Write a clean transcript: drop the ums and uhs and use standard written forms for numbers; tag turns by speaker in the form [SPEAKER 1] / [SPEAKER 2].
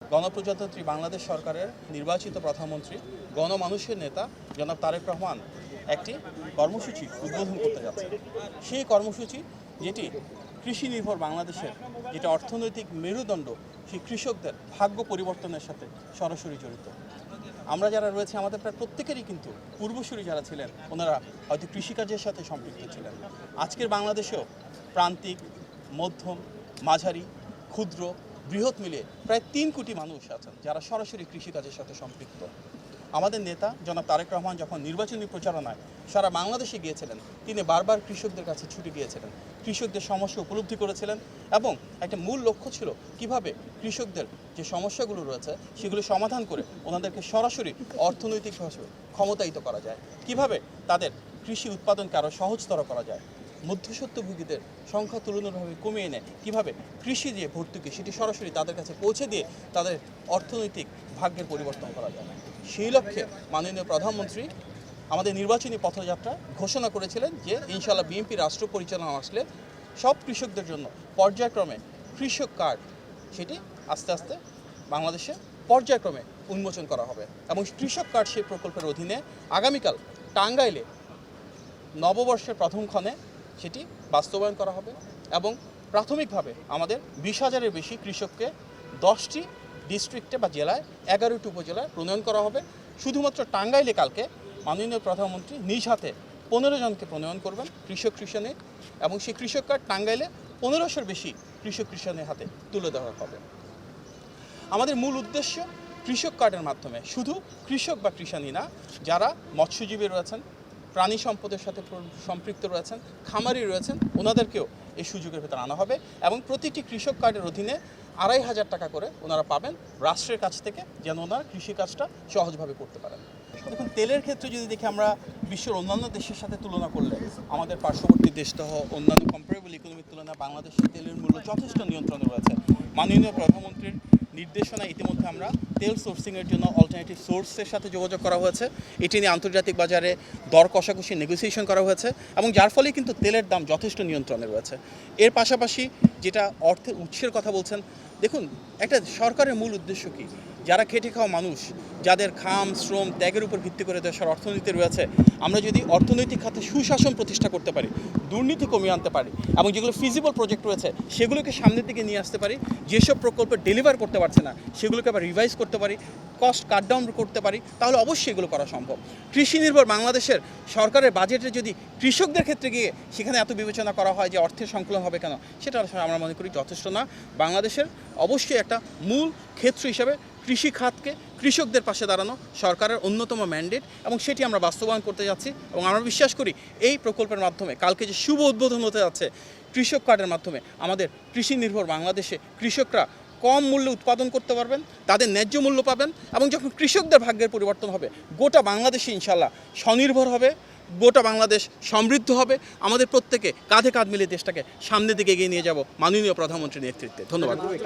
[SPEAKER 1] গণপ্রজাতন্ত্রী বাংলাদেশ সরকারের নির্বাচিত প্রধানমন্ত্রী গণমানুষের নেতা জনাব তারেক রহমান একটি কর্মসূচি উদ্বোধন করতে যাচ্ছে। সেই কর্মসূচি যেটি কৃষি নির্ভর বাংলাদেশের যেটা অর্থনৈতিক মেরুদণ্ড, সেই কৃষকদের ভাগ্য পরিবর্তনের সাথে সরাসরি জড়িত। আমরা যারা রয়েছে আমাদের প্রায় প্রত্যেকেরই কিন্তু পূর্বসূরি যারা ছিলেন ওনারা হয়তো কৃষিকাজের সাথে সম্পৃক্ত ছিলেন। আজকের বাংলাদেশেও প্রান্তিক, মধ্যম, মাঝারি, ক্ষুদ্র, বৃহৎ মিলিয়ে প্রায় ৩ কোটি মানুষ আছেন যারা সরাসরি কৃষিকাজের সাথে সম্পৃক্ত। আমাদের নেতা জনাব তারেক রহমান যখন নির্বাচনী প্রচারণায় সারা বাংলাদেশে গিয়েছিলেন, তিনি বারবার কৃষকদের কাছে ছুটে গিয়েছিলেন, কৃষকদের সমস্যা উপলব্ধি করেছিলেন এবং একটা মূল লক্ষ্য ছিল কিভাবে কৃষকদের যে সমস্যাগুলো রয়েছে সেগুলো সমাধান করে ওনাদেরকে সরাসরি অর্থনৈতিকভাবে ক্ষমতায়িত করা যায়, কিভাবে তাদের কৃষি উৎপাদনকে আরও সহজতর করা যায়, মধ্যস্বত্বভোগীদের সংখ্যা তুলনাভাবে কমিয়ে এনে কীভাবে কৃষি দিয়ে ভর্তুকি সেটি সরাসরি তাদের কাছে পৌঁছে দিয়ে তাদের অর্থনৈতিক ভাগ্যের পরিবর্তন করা যায়। সেই লক্ষ্যে মাননীয় প্রধানমন্ত্রী আমাদের নির্বাচনী পথযাত্রা ঘোষণা করেছিলেন যে ইনশাআল্লাহ বিএনপি রাষ্ট্র পরিচালনা আসলে সব কৃষকদের জন্য পর্যায়ক্রমে কৃষক কার্ড সেটি আস্তে আস্তে বাংলাদেশে পর্যায়ক্রমে উন্মোচন করা হবে এবং কৃষক কার্ড সেই প্রকল্পের অধীনে আগামীকাল টাঙ্গাইলে নববর্ষের প্রথম ক্ষণে সেটি বাস্তবায়ন করা হবে এবং প্রাথমিকভাবে আমাদের ২০,০০০-এর বেশি কৃষককে ১০টি ডিস্ট্রিক্টে বা জেলায় ১১টি উপজেলায় প্রণয়ন করা হবে। শুধুমাত্র টাঙ্গাইলে কালকে মাননীয় প্রধানমন্ত্রী নিজ হাতে ১৫ জনকে প্রণয়ন করবেন কৃষক কৃষাণে এবং সেই কৃষক কার্ড টাঙ্গাইলে ১৫০০-র বেশি কৃষক কৃষাণের হাতে তুলে দেওয়া হবে। আমাদের মূল উদ্দেশ্য কৃষক কার্ডের মাধ্যমে শুধু কৃষক বা কৃষাণী না, যারা মৎস্যজীবী রয়েছেন, প্রাণী সম্পদের সাথে সম্পৃক্ত রয়েছেন, খামারি রয়েছেন, ওনাদেরকেও এই সুযোগের ভেতরে আনা হবে এবং প্রতিটি কৃষক কার্ডের অধীনে ২৫০০ টাকা করে ওনারা পাবেন রাষ্ট্রের কাছ থেকে, যেন ওনারা কৃষিকাজটা সহজভাবে করতে পারেন। দেখুন, তেলের ক্ষেত্রে যদি দেখি আমরা বিশ্বের অন্যান্য দেশের সাথে তুলনা করলে আমাদের পার্শ্ববর্তী দেশসহ অন্যান্য কম্পারেবল ইকোনমির তুলনায় বাংলাদেশের তেলের মূল্য যথেষ্ট নিয়ন্ত্রণে রয়েছে। মাননীয় প্রধানমন্ত্রীর নির্দেশনায় ইতিমধ্যে আমরা তেল সোর্সিংয়ের জন্য অল্টারনেটিভ সোর্সের সাথে যোগাযোগ করা হয়েছে। এটি নিয়ে আন্তর্জাতিক বাজারে দর কষাকষি নেগোসিয়েশন করা হয়েছে এবং যার ফলে কিন্তু তেলের দাম যথেষ্ট নিয়ন্ত্রণে রয়েছে। এর পাশাপাশি যেটা অর্থের উৎসের কথা বলছেন, দেখুন, একটা সরকারের মূল উদ্দেশ্য কী? যারা খেটে খাওয়া মানুষ, যাদের ঘাম শ্রম ত্যাগের উপর ভিত্তি করে দেশের অর্থনীতি রয়েছে, আমরা যদি অর্থনৈতিক খাতে সুশাসন প্রতিষ্ঠা করতে পারি, দুর্নীতি কমিয়ে আনতে পারি এবং যেগুলো ফিজিবল প্রজেক্ট রয়েছে সেগুলোকে সামনের দিকে নিয়ে আসতে পারি, যেসব প্রকল্প ডেলিভার করতে পারছে না সেগুলোকে আবার রিভাইজ করতে পারি, কস্ট কাট ডাউন করতে পারি, তাহলে অবশ্যই এগুলো করা সম্ভব। কৃষি নির্ভর বাংলাদেশের সরকারের বাজেটে যদি কৃষকদের ক্ষেত্রে গিয়ে সেখানে এত বিবেচনা করা হয় যে অর্থের সংকলন হবে কেন, সেটা আমরা মনে করি যথেষ্ট না। বাংলাদেশের অবশ্যই একটা মূল ক্ষেত্র হিসাবে কৃষি খাতকে কৃষকদের পাশে দাঁড়ানো সরকারের অন্যতম ম্যান্ডেট এবং সেটি আমরা বাস্তবায়ন করতে যাচ্ছি এবং আমরা বিশ্বাস করি এই প্রকল্পের মাধ্যমে কালকে যে শুভ উদ্বোধন হতে যাচ্ছে কৃষক কার্ডের মাধ্যমে আমাদের কৃষি নির্ভর বাংলাদেশে কৃষকরা কম মূল্যে উৎপাদন করতে পারবেন, তাদের ন্যায্য মূল্য পাবেন এবং যখন কৃষকদের ভাগ্যের পরিবর্তন হবে গোটা বাংলাদেশে ইনশাআল্লাহ স্বনির্ভর হবে, গোটা বাংলাদেশ সমৃদ্ধ হবে। আমাদের প্রত্যেকে কাঁধে কাঁধ মিলিয়ে দেশটাকে সামনের দিকে এগিয়ে নিয়ে যাব মাননীয় প্রধানমন্ত্রীর নেতৃত্বে। ধন্যবাদ।